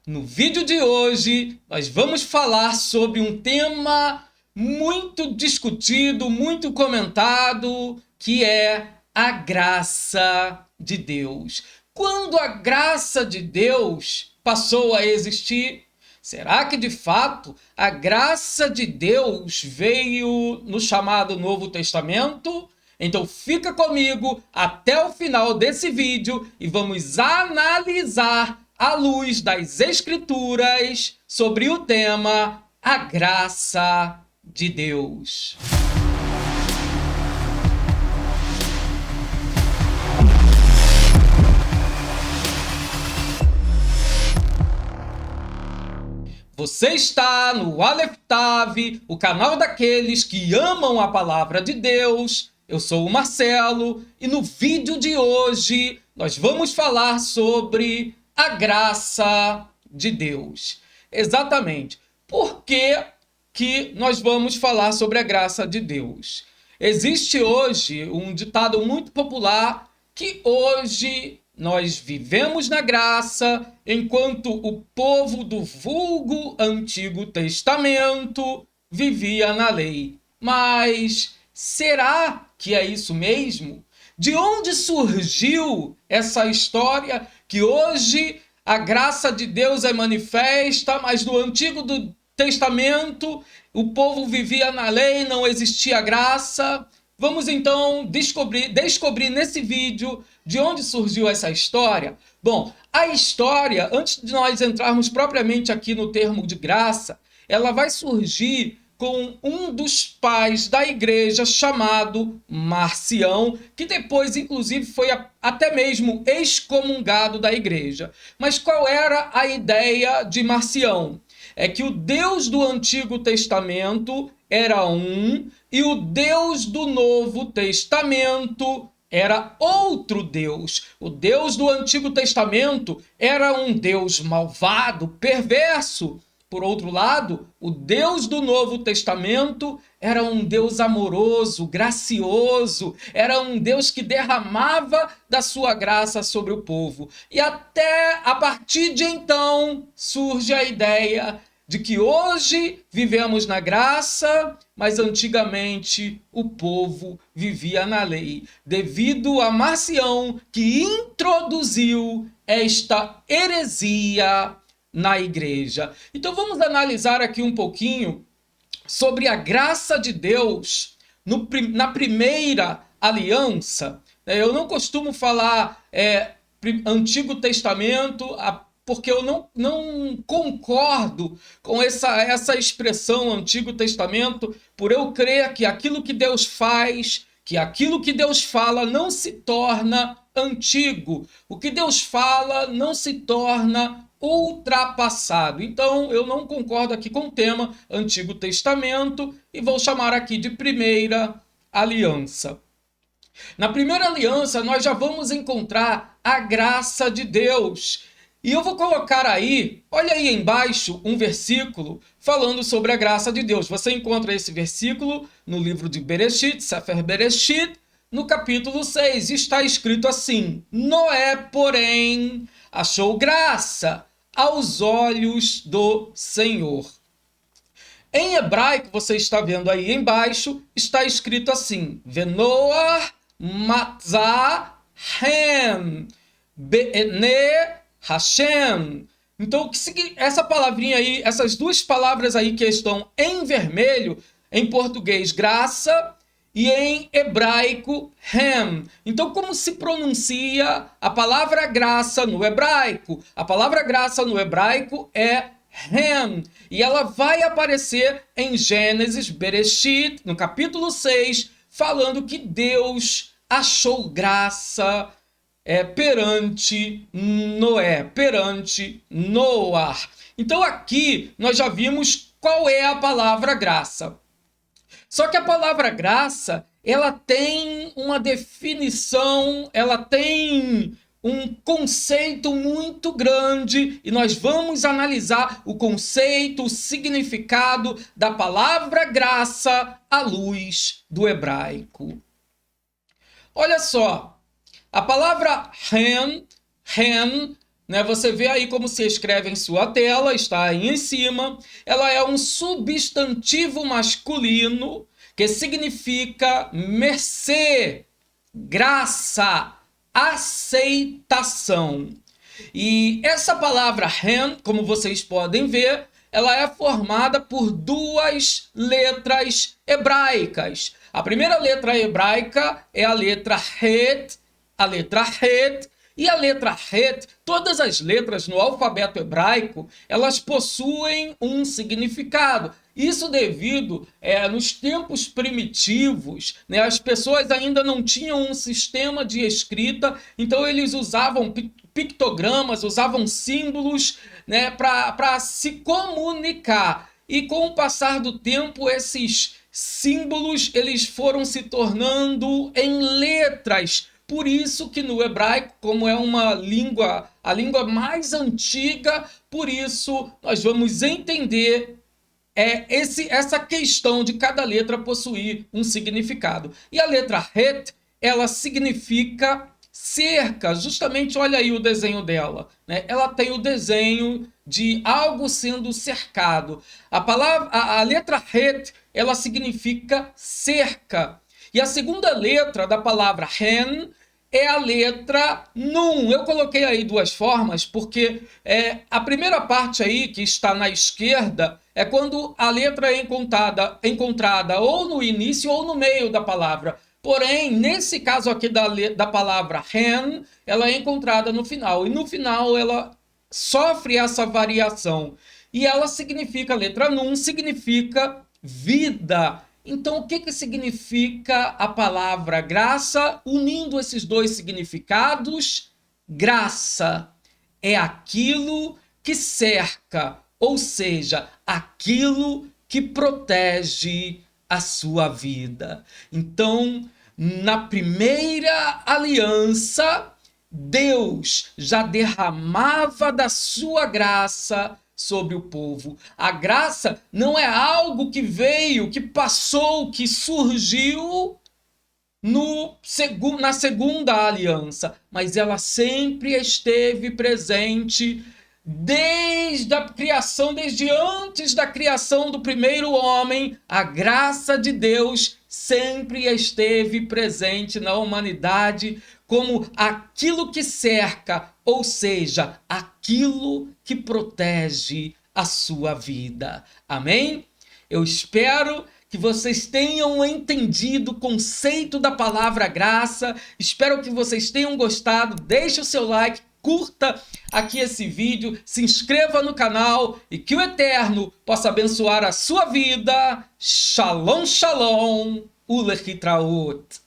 No vídeo de hoje, nós vamos falar sobre um tema muito discutido, muito comentado, que é a graça de Deus. Quando a graça de Deus passou a existir? Será que de fato a graça de Deus veio no chamado Novo Testamento? Então fica comigo até o final desse vídeo e vamos analisar à luz das Escrituras sobre o tema a graça de Deus. Você está no Aleph Tav, o canal daqueles que amam a palavra de Deus. Eu sou o Marcelo e no vídeo de hoje nós vamos falar sobre a graça de Deus. Exatamente. Por que nós vamos falar sobre a graça de Deus? Existe hoje um ditado muito popular que hoje nós vivemos na graça, enquanto o povo do vulgo Antigo Testamento vivia na lei. Mas será que é isso mesmo? De onde surgiu essa história que hoje a graça de Deus é manifesta, mas no Antigo Testamento o povo vivia na lei, não existia graça? Vamos então descobrir nesse vídeo de onde surgiu essa história. Bom, a história, antes de nós entrarmos propriamente aqui no termo de graça, ela vai surgir com um dos pais da igreja chamado Marcião, que depois, inclusive, foi até mesmo excomungado da igreja. Mas qual era a ideia de Marcião? É que o Deus do Antigo Testamento era um e o Deus do Novo Testamento era outro Deus. O Deus do Antigo Testamento era um Deus malvado, perverso. Por outro lado, o Deus do Novo Testamento era um Deus amoroso, gracioso, era um Deus que derramava da sua graça sobre o povo. E até a partir de então surge a ideia de que hoje vivemos na graça, mas antigamente o povo vivia na lei, devido a Marcião, que introduziu esta heresia na igreja. Então vamos analisar aqui um pouquinho sobre a graça de Deus na primeira aliança. Eu não costumo falar Antigo Testamento, porque eu não concordo com essa expressão Antigo Testamento, por eu crer que aquilo que Deus faz, que aquilo que Deus fala não se torna antigo. O que Deus fala não se torna ultrapassado. Então, eu não concordo aqui com o tema Antigo Testamento e vou chamar aqui de primeira aliança. Na primeira aliança, nós já vamos encontrar a graça de Deus. E eu vou colocar aí, olha aí embaixo, um versículo falando sobre a graça de Deus. Você encontra esse versículo no livro de Bereshit, Sefer Bereshit, no capítulo 6. Está escrito assim: Noé, porém, achou graça aos olhos do Senhor. Em hebraico, você está vendo aí embaixo, está escrito assim: Venoah matzah hem be'ene Hashem. Então, essa palavrinha aí, essas duas palavras aí que estão em vermelho, em português, graça, e em hebraico, hem. Então, como se pronuncia a palavra graça no hebraico? A palavra graça no hebraico é hem. E ela vai aparecer em Gênesis, Bereshit, no capítulo 6, falando que Deus achou graça perante Noé, perante Noar. Então aqui nós já vimos qual é a palavra graça. Só que a palavra graça, ela tem uma definição, ela tem um conceito muito grande e nós vamos analisar o conceito, o significado da palavra graça à luz do hebraico. Olha só, a palavra hen né? Você vê aí como se escreve em sua tela, está aí em cima. Ela é um substantivo masculino que significa mercê, graça, aceitação. E essa palavra hen, como vocês podem ver, ela é formada por duas letras hebraicas. A primeira letra hebraica é a letra Het, e a letra Het, todas as letras no alfabeto hebraico, elas possuem um significado. Isso devido, nos tempos primitivos, né, as pessoas ainda não tinham um sistema de escrita, então eles usavam pictogramas, usavam símbolos, né, para se comunicar. E com o passar do tempo, esses símbolos eles foram se tornando em letras. Por isso que no hebraico, como é uma língua, a língua mais antiga, por isso nós vamos entender essa questão de cada letra possuir um significado. E a letra Het, ela significa cerca, justamente olha aí o desenho dela, né? Ela tem o desenho de algo sendo cercado. A letra Het, ela significa cerca. E a segunda letra da palavra Hen é a letra Nun. Eu coloquei aí duas formas, porque a primeira parte aí, que está na esquerda, é quando a letra é encontrada ou no início ou no meio da palavra. Porém, nesse caso aqui da palavra Hen, ela é encontrada no final. E no final ela sofre essa variação. E ela significa, a letra Nun significa vida. Então, o que significa a palavra graça? Unindo esses dois significados, graça é aquilo que cerca, ou seja, aquilo que protege a sua vida. Então, na primeira aliança, Deus já derramava da sua graça sobre o povo. A graça não é algo que veio, que passou, que surgiu na segunda aliança, mas ela sempre esteve presente desde a criação, desde antes da criação do primeiro homem. A graça de Deus sempre esteve presente na humanidade como aquilo que cerca, ou seja, aquilo que protege a sua vida. Amém? Eu espero que vocês tenham entendido o conceito da palavra graça. Espero que vocês tenham gostado. Deixe o seu like, curta aqui esse vídeo, se inscreva no canal e que o Eterno possa abençoar a sua vida. Shalom, shalom, ulechitraot.